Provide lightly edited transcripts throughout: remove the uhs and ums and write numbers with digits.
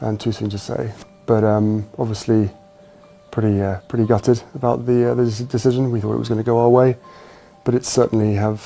and too soon to say. But obviously pretty gutted about the decision. We thought it was going to go our way, but it certainly have.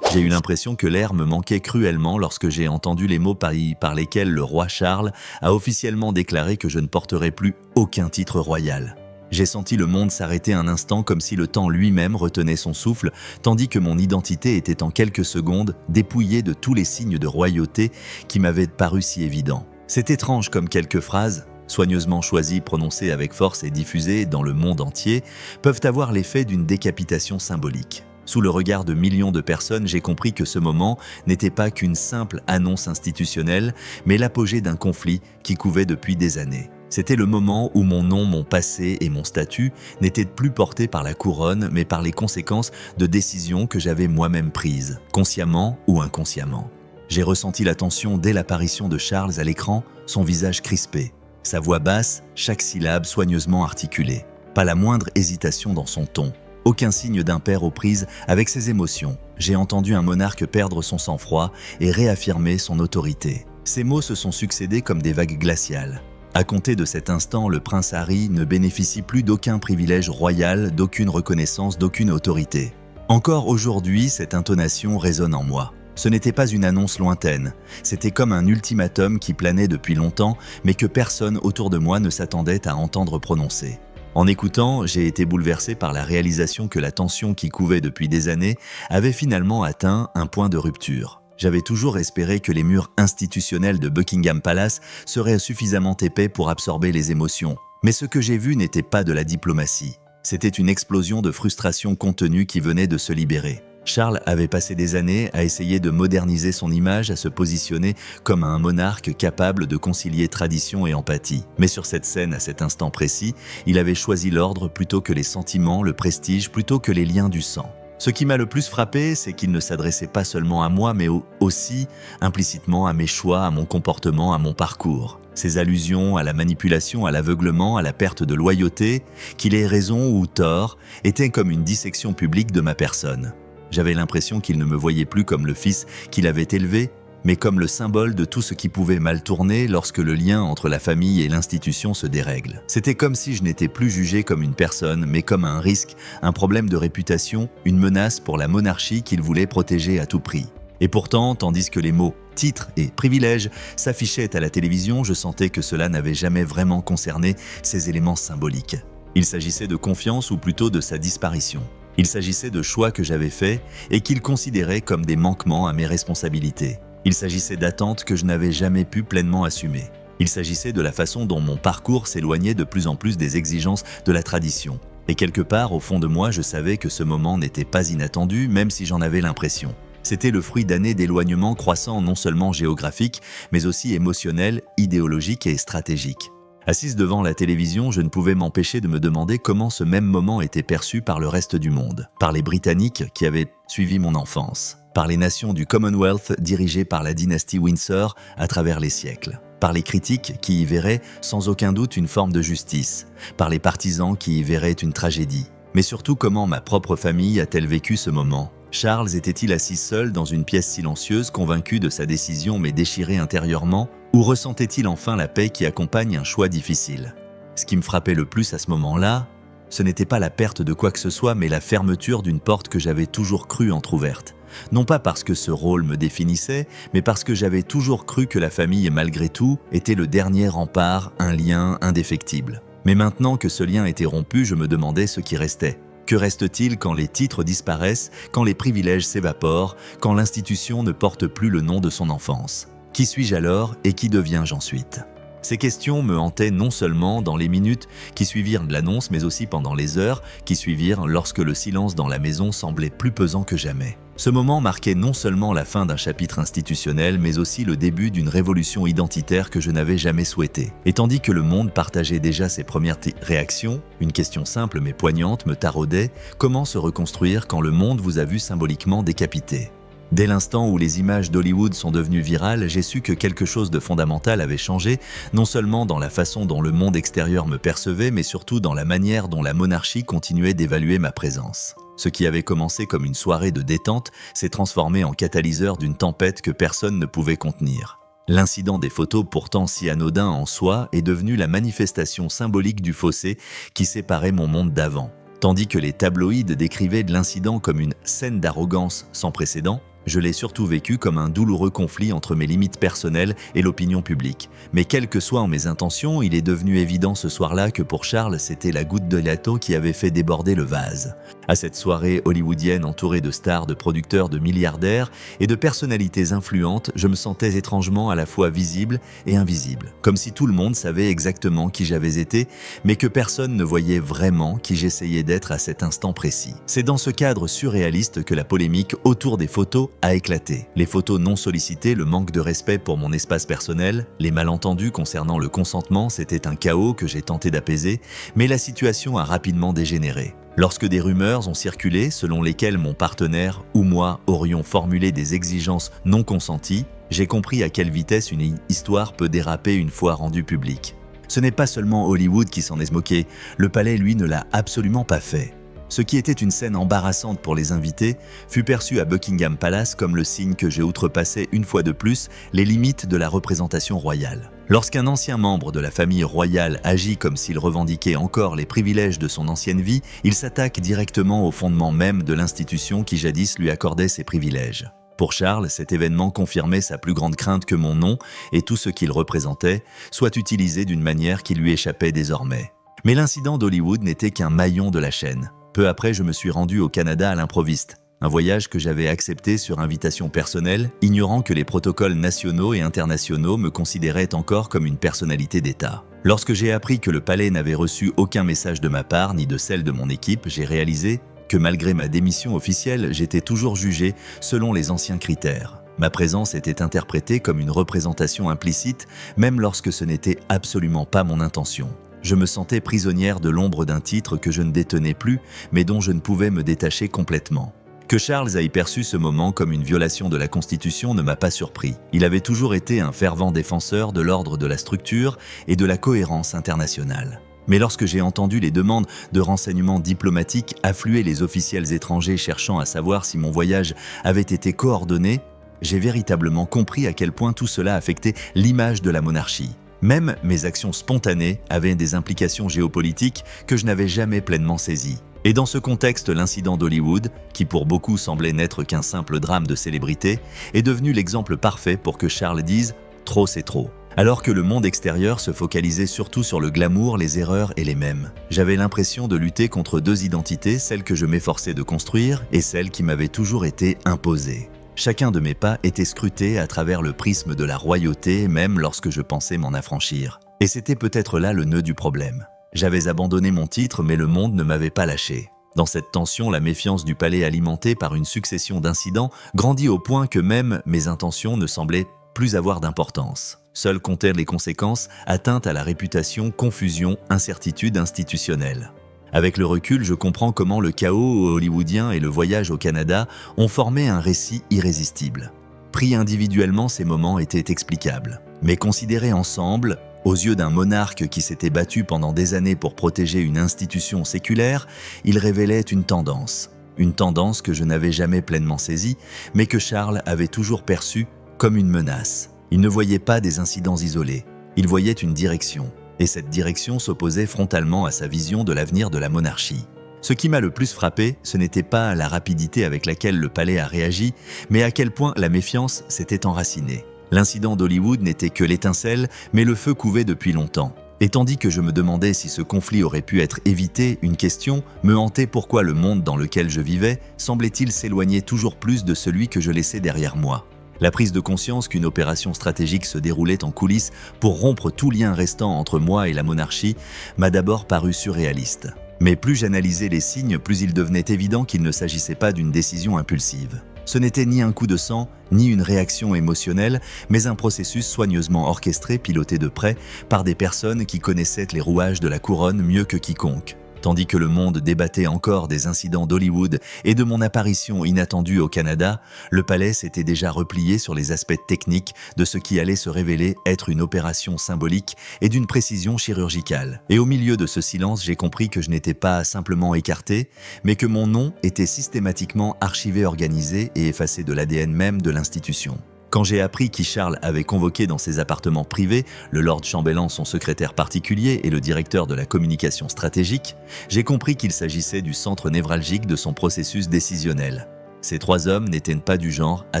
J'ai eu l'impression que l'air me manquait cruellement lorsque j'ai entendu les mots par lesquels le roi Charles a officiellement déclaré que je ne porterais plus aucun titre royal. J'ai senti le monde s'arrêter un instant comme si le temps lui-même retenait son souffle, tandis que mon identité était en quelques secondes dépouillée de tous les signes de royauté qui m'avaient paru si évidents. C'est étrange comme quelques phrases, soigneusement choisies, prononcées avec force et diffusées dans le monde entier, peuvent avoir l'effet d'une décapitation symbolique. Sous le regard de millions de personnes, j'ai compris que ce moment n'était pas qu'une simple annonce institutionnelle, mais l'apogée d'un conflit qui couvait depuis des années. C'était le moment où mon nom, mon passé et mon statut n'étaient plus portés par la couronne, mais par les conséquences de décisions que j'avais moi-même prises, consciemment ou inconsciemment. J'ai ressenti la tension dès l'apparition de Charles à l'écran, son visage crispé, sa voix basse, chaque syllabe soigneusement articulée. Pas la moindre hésitation dans son ton. Aucun signe d'impair aux prises avec ses émotions. J'ai entendu un monarque perdre son sang-froid et réaffirmer son autorité. Ces mots se sont succédés comme des vagues glaciales. À compter de cet instant, le prince Harry ne bénéficie plus d'aucun privilège royal, d'aucune reconnaissance, d'aucune autorité. Encore aujourd'hui, cette intonation résonne en moi. Ce n'était pas une annonce lointaine, c'était comme un ultimatum qui planait depuis longtemps, mais que personne autour de moi ne s'attendait à entendre prononcer. En écoutant, j'ai été bouleversé par la réalisation que la tension qui couvait depuis des années avait finalement atteint un point de rupture. J'avais toujours espéré que les murs institutionnels de Buckingham Palace seraient suffisamment épais pour absorber les émotions. Mais ce que j'ai vu n'était pas de la diplomatie. C'était une explosion de frustration contenue qui venait de se libérer. Charles avait passé des années à essayer de moderniser son image, à se positionner comme un monarque capable de concilier tradition et empathie. Mais sur cette scène, à cet instant précis, il avait choisi l'ordre plutôt que les sentiments, le prestige, plutôt que les liens du sang. Ce qui m'a le plus frappé, c'est qu'il ne s'adressait pas seulement à moi, mais aussi, implicitement, à mes choix, à mon comportement, à mon parcours. Ces allusions à la manipulation, à l'aveuglement, à la perte de loyauté, qu'il ait raison ou tort, étaient comme une dissection publique de ma personne. J'avais l'impression qu'il ne me voyait plus comme le fils qu'il avait élevé, mais comme le symbole de tout ce qui pouvait mal tourner lorsque le lien entre la famille et l'institution se dérègle. C'était comme si je n'étais plus jugé comme une personne, mais comme un risque, un problème de réputation, une menace pour la monarchie qu'il voulait protéger à tout prix. Et pourtant, tandis que les mots « titre » et « privilège » s'affichaient à la télévision, je sentais que cela n'avait jamais vraiment concerné ces éléments symboliques. Il s'agissait de confiance ou plutôt de sa disparition. Il s'agissait de choix que j'avais faits et qu'il considérait comme des manquements à mes responsabilités. Il s'agissait d'attentes que je n'avais jamais pu pleinement assumer. Il s'agissait de la façon dont mon parcours s'éloignait de plus en plus des exigences de la tradition. Et quelque part, au fond de moi, je savais que ce moment n'était pas inattendu, même si j'en avais l'impression. C'était le fruit d'années d'éloignement croissant non seulement géographique, mais aussi émotionnel, idéologique et stratégique. Assise devant la télévision, je ne pouvais m'empêcher de me demander comment ce même moment était perçu par le reste du monde, par les Britanniques qui avaient suivi mon enfance, par les nations du Commonwealth dirigées par la dynastie Windsor à travers les siècles, par les critiques qui y verraient sans aucun doute une forme de justice, par les partisans qui y verraient une tragédie. Mais surtout, comment ma propre famille a-t-elle vécu ce moment ? Charles était-il assis seul dans une pièce silencieuse, convaincu de sa décision mais déchiré intérieurement, ou ressentait-il enfin la paix qui accompagne un choix difficile ? Ce qui me frappait le plus à ce moment-là, ce n'était pas la perte de quoi que ce soit, mais la fermeture d'une porte que j'avais toujours cru entr'ouverte. Non pas parce que ce rôle me définissait, mais parce que j'avais toujours cru que la famille, malgré tout, était le dernier rempart, un lien indéfectible. Mais maintenant que ce lien était rompu, je me demandais ce qui restait. Que reste-t-il quand les titres disparaissent, quand les privilèges s'évaporent, quand l'institution ne porte plus le nom de son enfance ? Qui suis-je alors et qui deviens-je ensuite ? Ces questions me hantaient non seulement dans les minutes qui suivirent l'annonce, mais aussi pendant les heures qui suivirent lorsque le silence dans la maison semblait plus pesant que jamais. Ce moment marquait non seulement la fin d'un chapitre institutionnel, mais aussi le début d'une révolution identitaire que je n'avais jamais souhaitée. Et tandis que le monde partageait déjà ses premières réactions, une question simple mais poignante me taraudait: comment se reconstruire quand le monde vous a vu symboliquement décapité ? Dès l'instant où les images d'Hollywood sont devenues virales, j'ai su que quelque chose de fondamental avait changé, non seulement dans la façon dont le monde extérieur me percevait, mais surtout dans la manière dont la monarchie continuait d'évaluer ma présence. Ce qui avait commencé comme une soirée de détente s'est transformé en catalyseur d'une tempête que personne ne pouvait contenir. L'incident des photos, pourtant si anodin en soi, est devenu la manifestation symbolique du fossé qui séparait mon monde d'avant. Tandis que les tabloïds décrivaient de l'incident comme une scène d'arrogance sans précédent, je l'ai surtout vécu comme un douloureux conflit entre mes limites personnelles et l'opinion publique. Mais quelles que soient mes intentions, il est devenu évident ce soir-là que pour Charles, c'était la goutte de gâteau qui avait fait déborder le vase. À cette soirée hollywoodienne entourée de stars, de producteurs, de milliardaires et de personnalités influentes, je me sentais étrangement à la fois visible et invisible. Comme si tout le monde savait exactement qui j'avais été, mais que personne ne voyait vraiment qui j'essayais d'être à cet instant précis. C'est dans ce cadre surréaliste que la polémique autour des photos a éclaté. Les photos non sollicitées, le manque de respect pour mon espace personnel, les malentendus concernant le consentement, c'était un chaos que j'ai tenté d'apaiser, mais la situation a rapidement dégénéré. Lorsque des rumeurs ont circulé selon lesquelles mon partenaire ou moi aurions formulé des exigences non consenties, j'ai compris à quelle vitesse une histoire peut déraper une fois rendue publique. Ce n'est pas seulement Hollywood qui s'en est moqué, le palais lui ne l'a absolument pas fait. Ce qui était une scène embarrassante pour les invités fut perçu à Buckingham Palace comme le signe que j'ai outrepassé une fois de plus les limites de la représentation royale. Lorsqu'un ancien membre de la famille royale agit comme s'il revendiquait encore les privilèges de son ancienne vie, il s'attaque directement au fondement même de l'institution qui jadis lui accordait ces privilèges. Pour Charles, cet événement confirmait sa plus grande crainte que mon nom et tout ce qu'il représentait soit utilisé d'une manière qui lui échappait désormais. Mais l'incident d'Hollywood n'était qu'un maillon de la chaîne. Peu après, je me suis rendu au Canada à l'improviste, un voyage que j'avais accepté sur invitation personnelle, ignorant que les protocoles nationaux et internationaux me considéraient encore comme une personnalité d'État. Lorsque j'ai appris que le palais n'avait reçu aucun message de ma part ni de celle de mon équipe, j'ai réalisé que malgré ma démission officielle, j'étais toujours jugé selon les anciens critères. Ma présence était interprétée comme une représentation implicite, même lorsque ce n'était absolument pas mon intention. Je me sentais prisonnière de l'ombre d'un titre que je ne détenais plus, mais dont je ne pouvais me détacher complètement. Que Charles ait perçu ce moment comme une violation de la Constitution ne m'a pas surpris. Il avait toujours été un fervent défenseur de l'ordre de la structure et de la cohérence internationale. Mais lorsque j'ai entendu les demandes de renseignements diplomatiques affluer les officiels étrangers cherchant à savoir si mon voyage avait été coordonné, j'ai véritablement compris à quel point tout cela affectait l'image de la monarchie. Même mes actions spontanées avaient des implications géopolitiques que je n'avais jamais pleinement saisies. Et dans ce contexte, l'incident d'Hollywood, qui pour beaucoup semblait n'être qu'un simple drame de célébrité, est devenu l'exemple parfait pour que Charles dise « trop c'est trop ». Alors que le monde extérieur se focalisait surtout sur le glamour, les erreurs et les mèmes. J'avais l'impression de lutter contre deux identités, celle que je m'efforçais de construire et celle qui m'avait toujours été imposée. Chacun de mes pas était scruté à travers le prisme de la royauté, même lorsque je pensais m'en affranchir. Et c'était peut-être là le nœud du problème. J'avais abandonné mon titre, mais le monde ne m'avait pas lâché. Dans cette tension, la méfiance du palais alimentée par une succession d'incidents grandit au point que même mes intentions ne semblaient plus avoir d'importance. Seules comptaient les conséquences, atteinte à la réputation, confusion, incertitude institutionnelle. Avec le recul, je comprends comment le chaos hollywoodien et le voyage au Canada ont formé un récit irrésistible. Pris individuellement, ces moments étaient explicables. Mais considérés ensemble, aux yeux d'un monarque qui s'était battu pendant des années pour protéger une institution séculaire, ils révélaient une tendance. Une tendance que je n'avais jamais pleinement saisie, mais que Charles avait toujours perçue comme une menace. Il ne voyait pas des incidents isolés, il voyait une direction. Et cette direction s'opposait frontalement à sa vision de l'avenir de la monarchie. Ce qui m'a le plus frappé, ce n'était pas la rapidité avec laquelle le palais a réagi, mais à quel point la méfiance s'était enracinée. L'incident d'Hollywood n'était que l'étincelle, mais le feu couvait depuis longtemps. Et tandis que je me demandais si ce conflit aurait pu être évité, une question me hantait: pourquoi le monde dans lequel je vivais semblait-il s'éloigner toujours plus de celui que je laissais derrière moi ? La prise de conscience qu'une opération stratégique se déroulait en coulisses pour rompre tout lien restant entre moi et la monarchie m'a d'abord paru surréaliste. Mais plus j'analysais les signes, plus il devenait évident qu'il ne s'agissait pas d'une décision impulsive. Ce n'était ni un coup de sang, ni une réaction émotionnelle, mais un processus soigneusement orchestré, piloté de près par des personnes qui connaissaient les rouages de la couronne mieux que quiconque. Tandis que le monde débattait encore des incidents d'Hollywood et de mon apparition inattendue au Canada, le palais s'était déjà replié sur les aspects techniques de ce qui allait se révéler être une opération symbolique et d'une précision chirurgicale. Et au milieu de ce silence, j'ai compris que je n'étais pas simplement écarté, mais que mon nom était systématiquement archivé, organisé et effacé de l'ADN même de l'institution. Quand j'ai appris qui Charles avait convoqué dans ses appartements privés, le Lord Chambellan, son secrétaire particulier et le directeur de la communication stratégique, j'ai compris qu'il s'agissait du centre névralgique de son processus décisionnel. Ces trois hommes n'étaient pas du genre à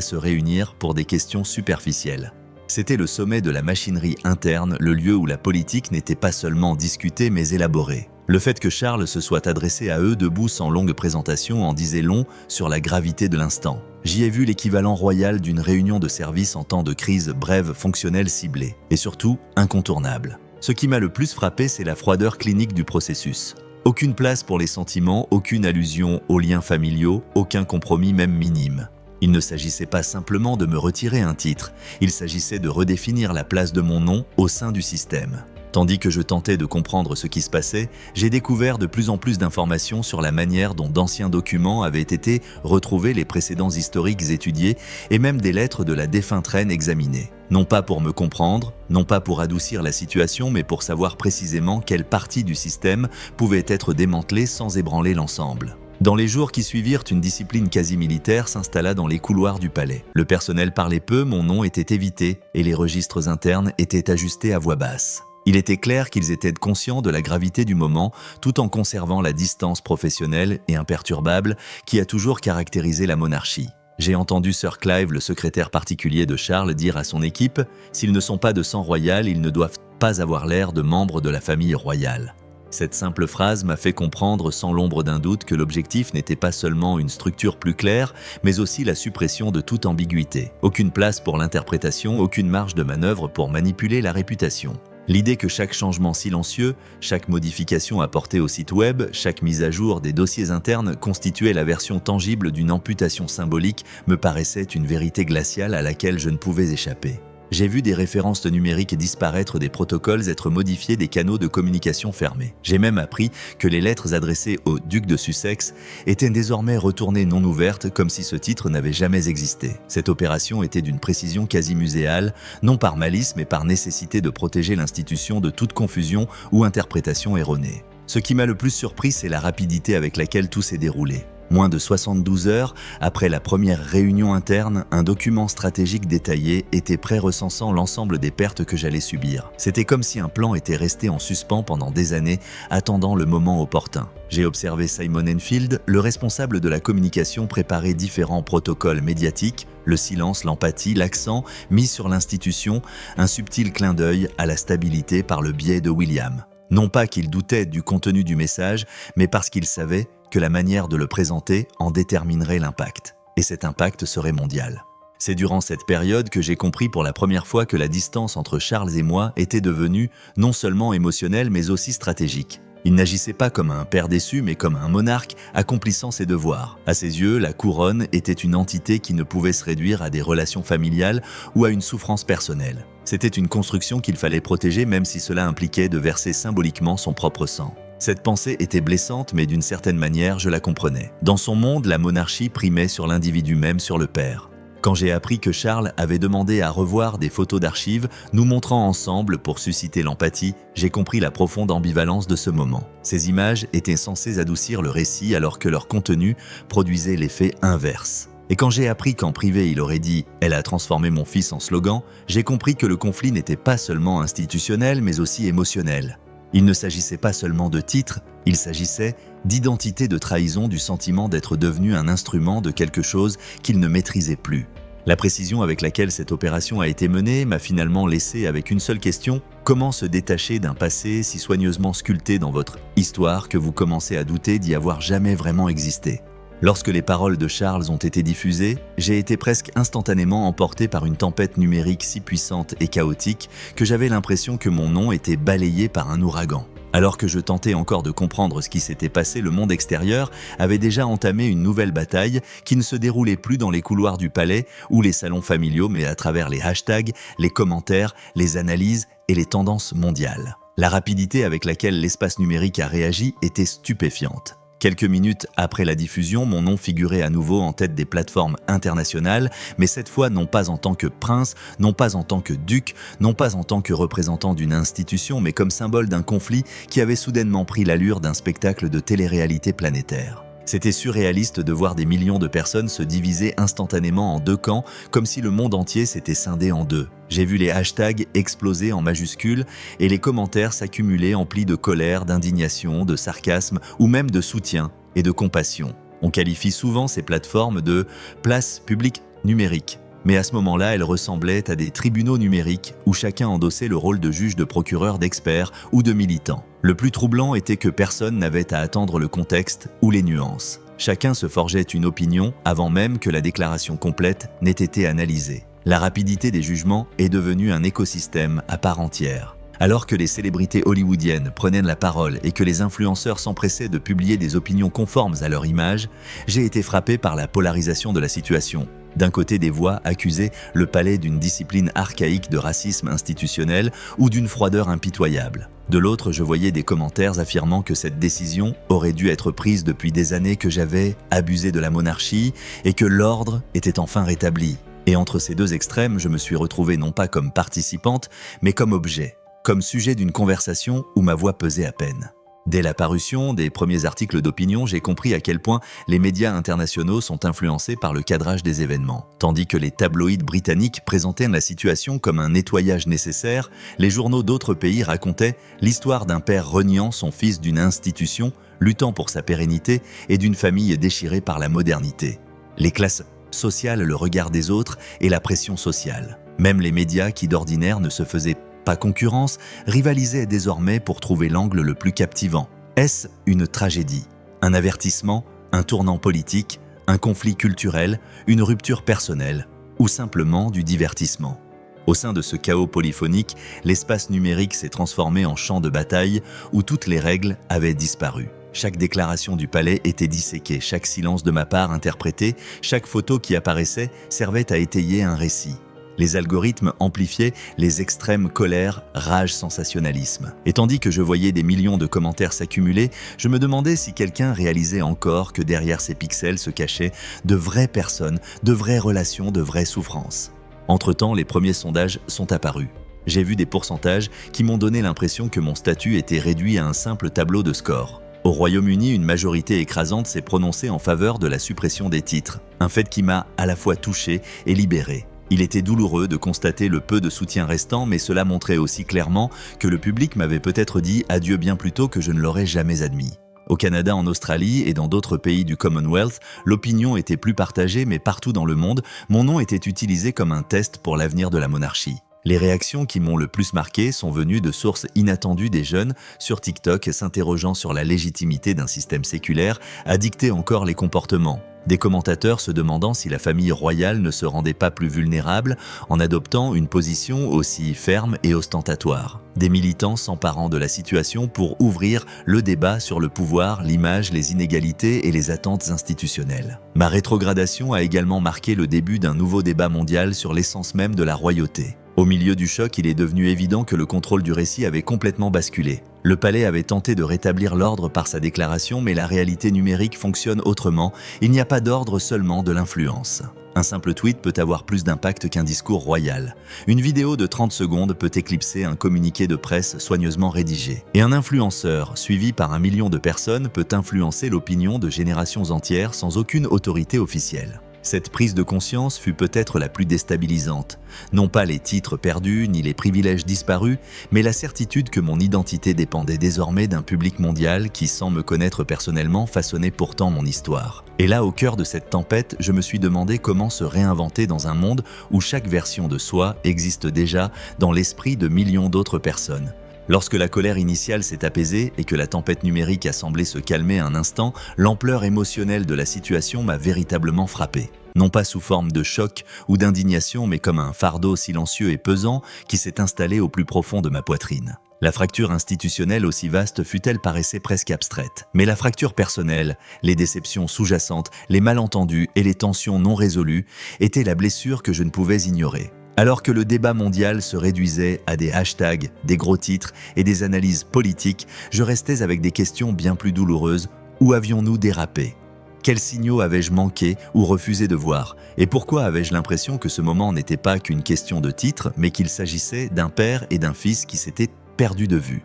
se réunir pour des questions superficielles. C'était le sommet de la machinerie interne, le lieu où la politique n'était pas seulement discutée mais élaborée. Le fait que Charles se soit adressé à eux debout sans longue présentation en disait long sur la gravité de l'instant. J'y ai vu l'équivalent royal d'une réunion de service en temps de crise brève, fonctionnelle, ciblée, et surtout incontournable. Ce qui m'a le plus frappé, c'est la froideur clinique du processus. Aucune place pour les sentiments, aucune allusion aux liens familiaux, aucun compromis même minime. Il ne s'agissait pas simplement de me retirer un titre, il s'agissait de redéfinir la place de mon nom au sein du système. Tandis que je tentais de comprendre ce qui se passait, j'ai découvert de plus en plus d'informations sur la manière dont d'anciens documents avaient été retrouvés, les précédents historiques étudiés et même des lettres de la défunte reine examinées. Non pas pour me comprendre, non pas pour adoucir la situation, mais pour savoir précisément quelle partie du système pouvait être démantelée sans ébranler l'ensemble. Dans les jours qui suivirent, une discipline quasi militaire s'installa dans les couloirs du palais. Le personnel parlait peu, mon nom était évité et les registres internes étaient ajustés à voix basse. Il était clair qu'ils étaient conscients de la gravité du moment tout en conservant la distance professionnelle et imperturbable qui a toujours caractérisé la monarchie. J'ai entendu Sir Clive, le secrétaire particulier de Charles, dire à son équipe « S'ils ne sont pas de sang royal, ils ne doivent pas avoir l'air de membres de la famille royale ». Cette simple phrase m'a fait comprendre sans l'ombre d'un doute que l'objectif n'était pas seulement une structure plus claire, mais aussi la suppression de toute ambiguïté. Aucune place pour l'interprétation, aucune marge de manœuvre pour manipuler la réputation. L'idée que chaque changement silencieux, chaque modification apportée au site web, chaque mise à jour des dossiers internes constituait la version tangible d'une amputation symbolique me paraissait une vérité glaciale à laquelle je ne pouvais échapper. J'ai vu des références numériques disparaître, des protocoles être modifiés, des canaux de communication fermés. J'ai même appris que les lettres adressées au duc de Sussex étaient désormais retournées non ouvertes, comme si ce titre n'avait jamais existé. Cette opération était d'une précision quasi muséale, non par malice mais par nécessité de protéger l'institution de toute confusion ou interprétation erronée. Ce qui m'a le plus surpris, c'est la rapidité avec laquelle tout s'est déroulé. Moins de 72 heures après la première réunion interne, un document stratégique détaillé était prêt recensant l'ensemble des pertes que j'allais subir. C'était comme si un plan était resté en suspens pendant des années, attendant le moment opportun. J'ai observé Simon Enfield, le responsable de la communication, préparer différents protocoles médiatiques, le silence, l'empathie, l'accent mis sur l'institution, un subtil clin d'œil à la stabilité par le biais de William. Non pas qu'il doutait du contenu du message, mais parce qu'il savait que la manière de le présenter en déterminerait l'impact. Et cet impact serait mondial. C'est durant cette période que j'ai compris pour la première fois que la distance entre Charles et moi était devenue non seulement émotionnelle mais aussi stratégique. Il n'agissait pas comme un père déçu mais comme un monarque accomplissant ses devoirs. À ses yeux, la couronne était une entité qui ne pouvait se réduire à des relations familiales ou à une souffrance personnelle. C'était une construction qu'il fallait protéger même si cela impliquait de verser symboliquement son propre sang. Cette pensée était blessante, mais d'une certaine manière, je la comprenais. Dans son monde, la monarchie primait sur l'individu même, sur le père. Quand j'ai appris que Charles avait demandé à revoir des photos d'archives, nous montrant ensemble pour susciter l'empathie, j'ai compris la profonde ambivalence de ce moment. Ces images étaient censées adoucir le récit alors que leur contenu produisait l'effet inverse. Et quand j'ai appris qu'en privé il aurait dit « Elle a transformé mon fils en slogan », j'ai compris que le conflit n'était pas seulement institutionnel, mais aussi émotionnel. Il ne s'agissait pas seulement de titres, il s'agissait d'identité, de trahison, du sentiment d'être devenu un instrument de quelque chose qu'il ne maîtrisait plus. La précision avec laquelle cette opération a été menée m'a finalement laissé avec une seule question: comment se détacher d'un passé si soigneusement sculpté dans votre histoire que vous commencez à douter d'y avoir jamais vraiment existé? Lorsque les paroles de Charles ont été diffusées, j'ai été presque instantanément emporté par une tempête numérique si puissante et chaotique que j'avais l'impression que mon nom était balayé par un ouragan. Alors que je tentais encore de comprendre ce qui s'était passé, le monde extérieur avait déjà entamé une nouvelle bataille qui ne se déroulait plus dans les couloirs du palais ou les salons familiaux, mais à travers les hashtags, les commentaires, les analyses et les tendances mondiales. La rapidité avec laquelle l'espace numérique a réagi était stupéfiante. Quelques minutes après la diffusion, mon nom figurait à nouveau en tête des plateformes internationales, mais cette fois non pas en tant que prince, non pas en tant que duc, non pas en tant que représentant d'une institution, mais comme symbole d'un conflit qui avait soudainement pris l'allure d'un spectacle de télé-réalité planétaire. C'était surréaliste de voir des millions de personnes se diviser instantanément en deux camps, comme si le monde entier s'était scindé en deux. J'ai vu les hashtags exploser en majuscules et les commentaires s'accumuler emplis de colère, d'indignation, de sarcasme ou même de soutien et de compassion. On qualifie souvent ces plateformes de places publiques numériques. Mais à ce moment-là, elles ressemblaient à des tribunaux numériques où chacun endossait le rôle de juge, de procureur, d'expert ou de militant. Le plus troublant était que personne n'avait à attendre le contexte ou les nuances. Chacun se forgeait une opinion avant même que la déclaration complète n'ait été analysée. La rapidité des jugements est devenue un écosystème à part entière. Alors que les célébrités hollywoodiennes prenaient la parole et que les influenceurs s'empressaient de publier des opinions conformes à leur image, j'ai été frappé par la polarisation de la situation. D'un côté, des voix accusaient le palais d'une discipline archaïque de racisme institutionnel ou d'une froideur impitoyable. De l'autre, je voyais des commentaires affirmant que cette décision aurait dû être prise depuis des années, que j'avais abusé de la monarchie et que l'ordre était enfin rétabli. Et entre ces deux extrêmes, je me suis retrouvé non pas comme participante, mais comme objet, comme sujet d'une conversation où ma voix pesait à peine. Dès la parution des premiers articles d'opinion, j'ai compris à quel point les médias internationaux sont influencés par le cadrage des événements. Tandis que les tabloïds britanniques présentaient la situation comme un nettoyage nécessaire, les journaux d'autres pays racontaient l'histoire d'un père reniant son fils, d'une institution luttant pour sa pérennité et d'une famille déchirée par la modernité. Les classes sociales, le regard des autres et la pression sociale. Même les médias qui d'ordinaire ne se faisaient pas concurrence, rivalisaient désormais pour trouver l'angle le plus captivant. Est-ce une tragédie, un avertissement, un tournant politique, un conflit culturel, une rupture personnelle ou simplement du divertissement? Au sein de ce chaos polyphonique, l'espace numérique s'est transformé en champ de bataille où toutes les règles avaient disparu. Chaque déclaration du palais était disséquée, chaque silence de ma part interprété, chaque photo qui apparaissait servait à étayer un récit. Les algorithmes amplifiaient les extrêmes colères, rage, sensationnalisme. Et tandis que je voyais des millions de commentaires s'accumuler, je me demandais si quelqu'un réalisait encore que derrière ces pixels se cachaient de vraies personnes, de vraies relations, de vraies souffrances. Entre-temps, les premiers sondages sont apparus. J'ai vu des pourcentages qui m'ont donné l'impression que mon statut était réduit à un simple tableau de score. Au Royaume-Uni, une majorité écrasante s'est prononcée en faveur de la suppression des titres, un fait qui m'a à la fois touché et libéré. Il était douloureux de constater le peu de soutien restant, mais cela montrait aussi clairement que le public m'avait peut-être dit adieu bien plus tôt que je ne l'aurais jamais admis. Au Canada, en Australie et dans d'autres pays du Commonwealth, l'opinion était plus partagée, mais partout dans le monde, mon nom était utilisé comme un test pour l'avenir de la monarchie. Les réactions qui m'ont le plus marqué sont venues de sources inattendues des jeunes sur TikTok s'interrogeant sur la légitimité d'un système séculaire à dicter encore les comportements. Des commentateurs se demandant si la famille royale ne se rendait pas plus vulnérable en adoptant une position aussi ferme et ostentatoire. Des militants s'emparant de la situation pour ouvrir le débat sur le pouvoir, l'image, les inégalités et les attentes institutionnelles. Ma rétrogradation a également marqué le début d'un nouveau débat mondial sur l'essence même de la royauté. Au milieu du choc, il est devenu évident que le contrôle du récit avait complètement basculé. Le palais avait tenté de rétablir l'ordre par sa déclaration, mais la réalité numérique fonctionne autrement. Il n'y a pas d'ordre, seulement de l'influence. Un simple tweet peut avoir plus d'impact qu'un discours royal. Une vidéo de 30 secondes peut éclipser un communiqué de presse soigneusement rédigé. Et un influenceur, suivi par 1 million de personnes, peut influencer l'opinion de générations entières sans aucune autorité officielle. Cette prise de conscience fut peut-être la plus déstabilisante. Non pas les titres perdus ni les privilèges disparus, mais la certitude que mon identité dépendait désormais d'un public mondial qui, sans me connaître personnellement, façonnait pourtant mon histoire. Et là, au cœur de cette tempête, je me suis demandé comment se réinventer dans un monde où chaque version de soi existe déjà dans l'esprit de millions d'autres personnes. Lorsque la colère initiale s'est apaisée et que la tempête numérique a semblé se calmer un instant, l'ampleur émotionnelle de la situation m'a véritablement frappé. Non pas sous forme de choc ou d'indignation, mais comme un fardeau silencieux et pesant qui s'est installé au plus profond de ma poitrine. La fracture institutionnelle, aussi vaste fût-elle, paraissait presque abstraite. Mais la fracture personnelle, les déceptions sous-jacentes, les malentendus et les tensions non résolues étaient la blessure que je ne pouvais ignorer. Alors que le débat mondial se réduisait à des hashtags, des gros titres et des analyses politiques, je restais avec des questions bien plus douloureuses. Où avions-nous dérapé ? Quels signaux avais-je manqué ou refusé de voir ? Et pourquoi avais-je l'impression que ce moment n'était pas qu'une question de titre, mais qu'il s'agissait d'un père et d'un fils qui s'étaient perdus de vue ?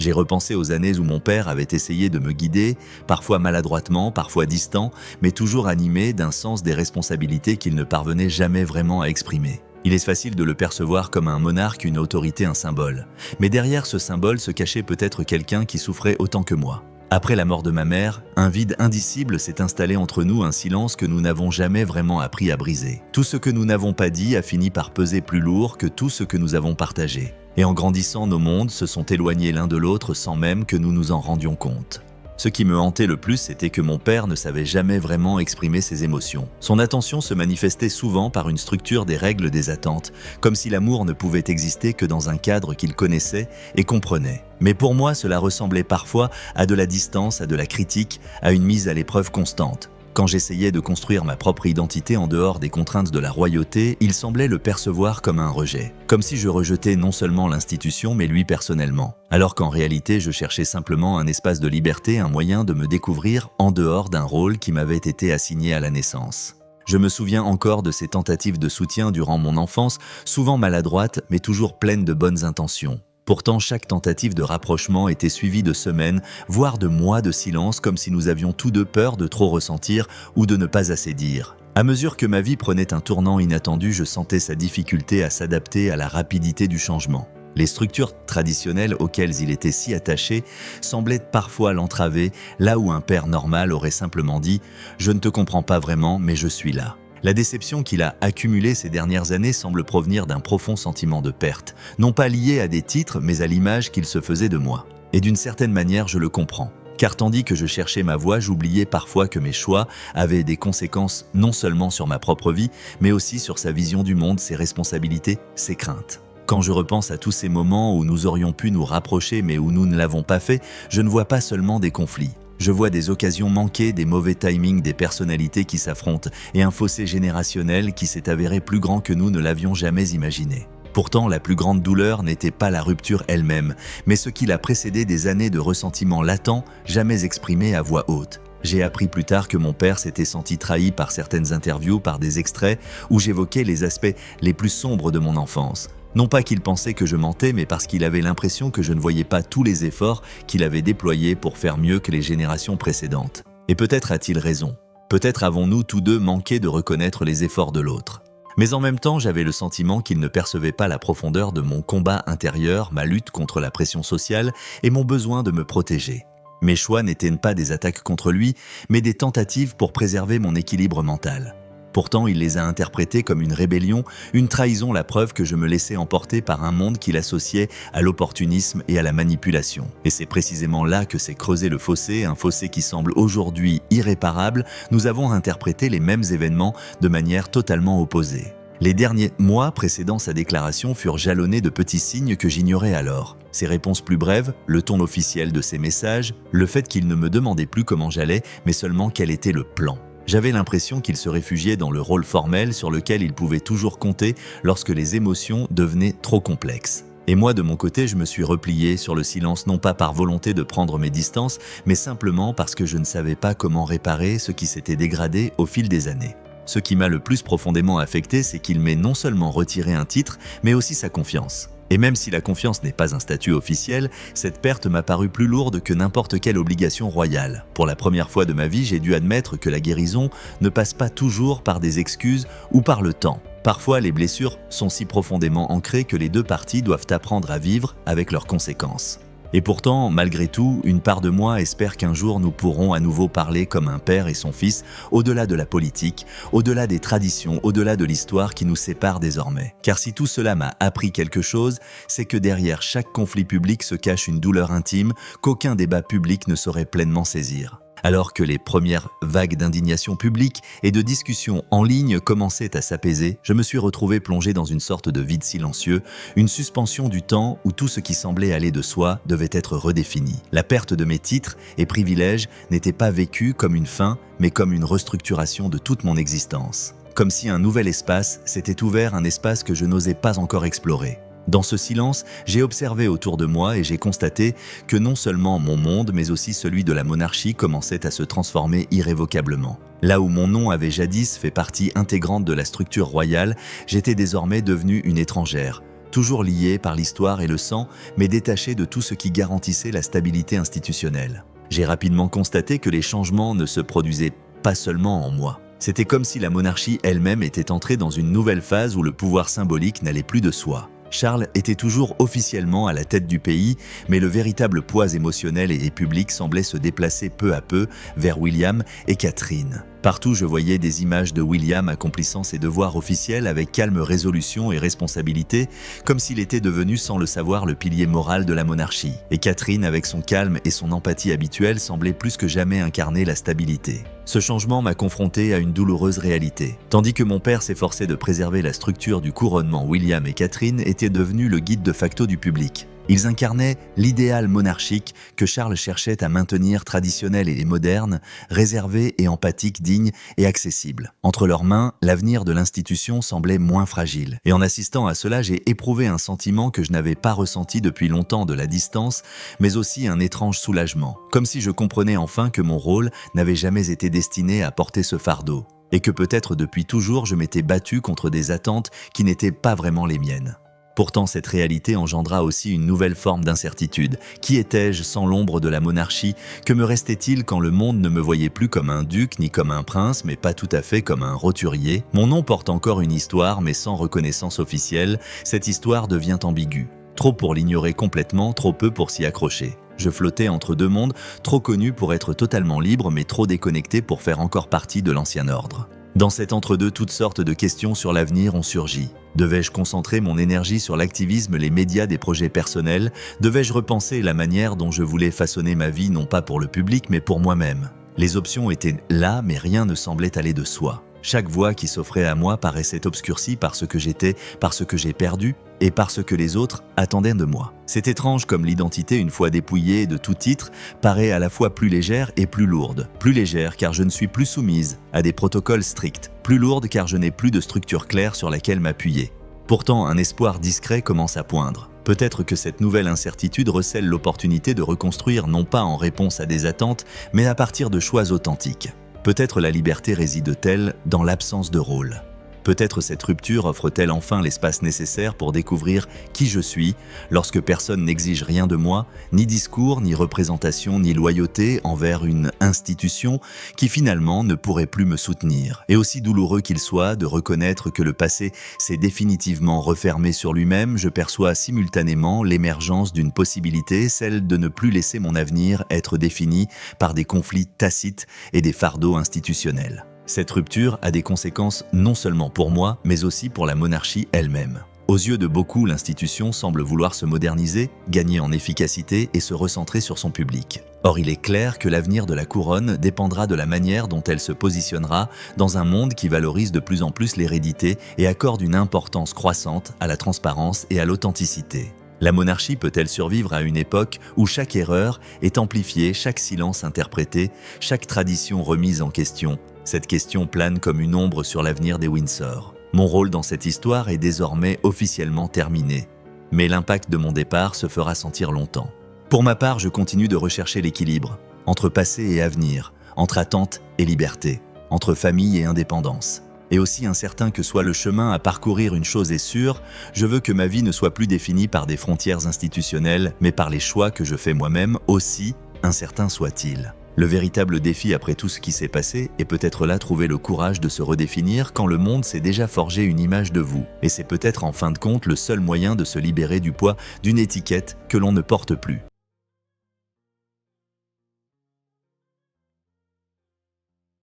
J'ai repensé aux années où mon père avait essayé de me guider, parfois maladroitement, parfois distant, mais toujours animé d'un sens des responsabilités qu'il ne parvenait jamais vraiment à exprimer. Il est facile de le percevoir comme un monarque, une autorité, un symbole. Mais derrière ce symbole se cachait peut-être quelqu'un qui souffrait autant que moi. Après la mort de ma mère, un vide indicible s'est installé entre nous, un silence que nous n'avons jamais vraiment appris à briser. Tout ce que nous n'avons pas dit a fini par peser plus lourd que tout ce que nous avons partagé. Et en grandissant, nos mondes se sont éloignés l'un de l'autre sans même que nous nous en rendions compte. Ce qui me hantait le plus, c'était que mon père ne savait jamais vraiment exprimer ses émotions. Son attention se manifestait souvent par une structure des règles des attentes, comme si l'amour ne pouvait exister que dans un cadre qu'il connaissait et comprenait. Mais pour moi, cela ressemblait parfois à de la distance, à de la critique, à une mise à l'épreuve constante. Quand j'essayais de construire ma propre identité en dehors des contraintes de la royauté, il semblait le percevoir comme un rejet. Comme si je rejetais non seulement l'institution, mais lui personnellement. Alors qu'en réalité, je cherchais simplement un espace de liberté, un moyen de me découvrir en dehors d'un rôle qui m'avait été assigné à la naissance. Je me souviens encore de ces tentatives de soutien durant mon enfance, souvent maladroites, mais toujours pleines de bonnes intentions. Pourtant, chaque tentative de rapprochement était suivie de semaines, voire de mois de silence, comme si nous avions tous deux peur de trop ressentir ou de ne pas assez dire. À mesure que ma vie prenait un tournant inattendu, je sentais sa difficulté à s'adapter à la rapidité du changement. Les structures traditionnelles auxquelles il était si attaché semblaient parfois l'entraver, là où un père normal aurait simplement dit « Je ne te comprends pas vraiment, mais je suis là ». La déception qu'il a accumulée ces dernières années semble provenir d'un profond sentiment de perte, non pas lié à des titres, mais à l'image qu'il se faisait de moi. Et d'une certaine manière, je le comprends. Car tandis que je cherchais ma voie, j'oubliais parfois que mes choix avaient des conséquences non seulement sur ma propre vie, mais aussi sur sa vision du monde, ses responsabilités, ses craintes. Quand je repense à tous ces moments où nous aurions pu nous rapprocher mais où nous ne l'avons pas fait, je ne vois pas seulement des conflits. Je vois des occasions manquées, des mauvais timings, des personnalités qui s'affrontent et un fossé générationnel qui s'est avéré plus grand que nous ne l'avions jamais imaginé. Pourtant, la plus grande douleur n'était pas la rupture elle-même, mais ce qui l'a précédé des années de ressentiment latent, jamais exprimé à voix haute. J'ai appris plus tard que mon père s'était senti trahi par certaines interviews, par des extraits où j'évoquais les aspects les plus sombres de mon enfance. Non pas qu'il pensait que je mentais, mais parce qu'il avait l'impression que je ne voyais pas tous les efforts qu'il avait déployés pour faire mieux que les générations précédentes. Et peut-être a-t-il raison. Peut-être avons-nous tous deux manqué de reconnaître les efforts de l'autre. Mais en même temps, j'avais le sentiment qu'il ne percevait pas la profondeur de mon combat intérieur, ma lutte contre la pression sociale et mon besoin de me protéger. Mes choix n'étaient pas des attaques contre lui, mais des tentatives pour préserver mon équilibre mental. Pourtant, il les a interprétés comme une rébellion, une trahison, la preuve que je me laissais emporter par un monde qu'il associait à l'opportunisme et à la manipulation. Et c'est précisément là que s'est creusé le fossé, un fossé qui semble aujourd'hui irréparable. Nous avons interprété les mêmes événements de manière totalement opposée. Les derniers mois précédant sa déclaration furent jalonnés de petits signes que j'ignorais alors. Ses réponses plus brèves, le ton officiel de ses messages, le fait qu'il ne me demandait plus comment j'allais, mais seulement quel était le plan. J'avais l'impression qu'il se réfugiait dans le rôle formel sur lequel il pouvait toujours compter lorsque les émotions devenaient trop complexes. Et moi, de mon côté, je me suis replié sur le silence non pas par volonté de prendre mes distances, mais simplement parce que je ne savais pas comment réparer ce qui s'était dégradé au fil des années. Ce qui m'a le plus profondément affecté, c'est qu'il m'ait non seulement retiré un titre, mais aussi sa confiance. Et même si la confiance n'est pas un statut officiel, cette perte m'a paru plus lourde que n'importe quelle obligation royale. Pour la première fois de ma vie, j'ai dû admettre que la guérison ne passe pas toujours par des excuses ou par le temps. Parfois, les blessures sont si profondément ancrées que les deux parties doivent apprendre à vivre avec leurs conséquences. Et pourtant, malgré tout, une part de moi espère qu'un jour nous pourrons à nouveau parler comme un père et son fils, au-delà de la politique, au-delà des traditions, au-delà de l'histoire qui nous sépare désormais. Car si tout cela m'a appris quelque chose, c'est que derrière chaque conflit public se cache une douleur intime qu'aucun débat public ne saurait pleinement saisir. Alors que les premières vagues d'indignation publique et de discussions en ligne commençaient à s'apaiser, je me suis retrouvé plongé dans une sorte de vide silencieux, une suspension du temps où tout ce qui semblait aller de soi devait être redéfini. La perte de mes titres et privilèges n'était pas vécue comme une fin, mais comme une restructuration de toute mon existence. Comme si un nouvel espace s'était ouvert, un espace que je n'osais pas encore explorer. Dans ce silence, j'ai observé autour de moi et j'ai constaté que non seulement mon monde, mais aussi celui de la monarchie commençait à se transformer irrévocablement. Là où mon nom avait jadis fait partie intégrante de la structure royale, j'étais désormais devenue une étrangère, toujours lié par l'histoire et le sang, mais détaché de tout ce qui garantissait la stabilité institutionnelle. J'ai rapidement constaté que les changements ne se produisaient pas seulement en moi. C'était comme si la monarchie elle-même était entrée dans une nouvelle phase où le pouvoir symbolique n'allait plus de soi. Charles était toujours officiellement à la tête du pays, mais le véritable poids émotionnel et public semblait se déplacer peu à peu vers William et Catherine. Partout, je voyais des images de William accomplissant ses devoirs officiels avec calme résolution et responsabilité, comme s'il était devenu sans le savoir le pilier moral de la monarchie. Et Catherine, avec son calme et son empathie habituelle, semblait plus que jamais incarner la stabilité. Ce changement m'a confronté à une douloureuse réalité. Tandis que mon père s'efforçait de préserver la structure du couronnement, William et Catherine étaient devenus le guide de facto du public. Ils incarnaient l'idéal monarchique que Charles cherchait à maintenir traditionnel et moderne, réservé et empathique, digne et accessible. Entre leurs mains, l'avenir de l'institution semblait moins fragile. Et en assistant à cela, j'ai éprouvé un sentiment que je n'avais pas ressenti depuis longtemps de la distance, mais aussi un étrange soulagement. Comme si je comprenais enfin que mon rôle n'avait jamais été destiné à porter ce fardeau. Et que peut-être depuis toujours je m'étais battu contre des attentes qui n'étaient pas vraiment les miennes. Pourtant, cette réalité engendra aussi une nouvelle forme d'incertitude. Qui étais-je sans l'ombre de la monarchie? Que me restait-il quand le monde ne me voyait plus comme un duc ni comme un prince, mais pas tout à fait comme un roturier? Mon nom porte encore une histoire, mais sans reconnaissance officielle. Cette histoire devient ambiguë. Trop pour l'ignorer complètement, trop peu pour s'y accrocher. Je flottais entre deux mondes, trop connus pour être totalement libre, mais trop déconnectés pour faire encore partie de l'ancien ordre. Dans cet entre-deux, toutes sortes de questions sur l'avenir ont surgi. Devais-je concentrer mon énergie sur l'activisme, les médias, des projets personnels? Devais-je repenser la manière dont je voulais façonner ma vie, non pas pour le public, mais pour moi-même? Les options étaient là, mais rien ne semblait aller de soi. Chaque voie qui s'offrait à moi paraissait obscurcie par ce que j'étais, par ce que j'ai perdu et par ce que les autres attendaient de moi. C'est étrange comme l'identité, une fois dépouillée de tout titre, paraît à la fois plus légère et plus lourde. Plus légère car je ne suis plus soumise à des protocoles stricts. Plus lourde car je n'ai plus de structure claire sur laquelle m'appuyer. Pourtant, un espoir discret commence à poindre. Peut-être que cette nouvelle incertitude recèle l'opportunité de reconstruire non pas en réponse à des attentes, mais à partir de choix authentiques. Peut-être la liberté réside-t-elle dans l'absence de rôle. Peut-être cette rupture offre-t-elle enfin l'espace nécessaire pour découvrir qui je suis, lorsque personne n'exige rien de moi, ni discours, ni représentation, ni loyauté envers une institution qui finalement ne pourrait plus me soutenir. Et aussi douloureux qu'il soit de reconnaître que le passé s'est définitivement refermé sur lui-même, je perçois simultanément l'émergence d'une possibilité, celle de ne plus laisser mon avenir être défini par des conflits tacites et des fardeaux institutionnels. Cette rupture a des conséquences non seulement pour moi, mais aussi pour la monarchie elle-même. Aux yeux de beaucoup, l'institution semble vouloir se moderniser, gagner en efficacité et se recentrer sur son public. Or, il est clair que l'avenir de la couronne dépendra de la manière dont elle se positionnera dans un monde qui valorise de plus en plus l'hérédité et accorde une importance croissante à la transparence et à l'authenticité. La monarchie peut-elle survivre à une époque où chaque erreur est amplifiée, chaque silence interprété, chaque tradition remise en question? Cette question plane comme une ombre sur l'avenir des Windsor. Mon rôle dans cette histoire est désormais officiellement terminé, mais l'impact de mon départ se fera sentir longtemps. Pour ma part, je continue de rechercher l'équilibre entre passé et avenir, entre attente et liberté, entre famille et indépendance. Et aussi incertain que soit le chemin à parcourir, une chose est sûre, je veux que ma vie ne soit plus définie par des frontières institutionnelles, mais par les choix que je fais moi-même, aussi incertain soit-il. Le véritable défi après tout ce qui s'est passé est peut-être là trouver le courage de se redéfinir quand le monde s'est déjà forgé une image de vous. Et c'est peut-être en fin de compte le seul moyen de se libérer du poids d'une étiquette que l'on ne porte plus.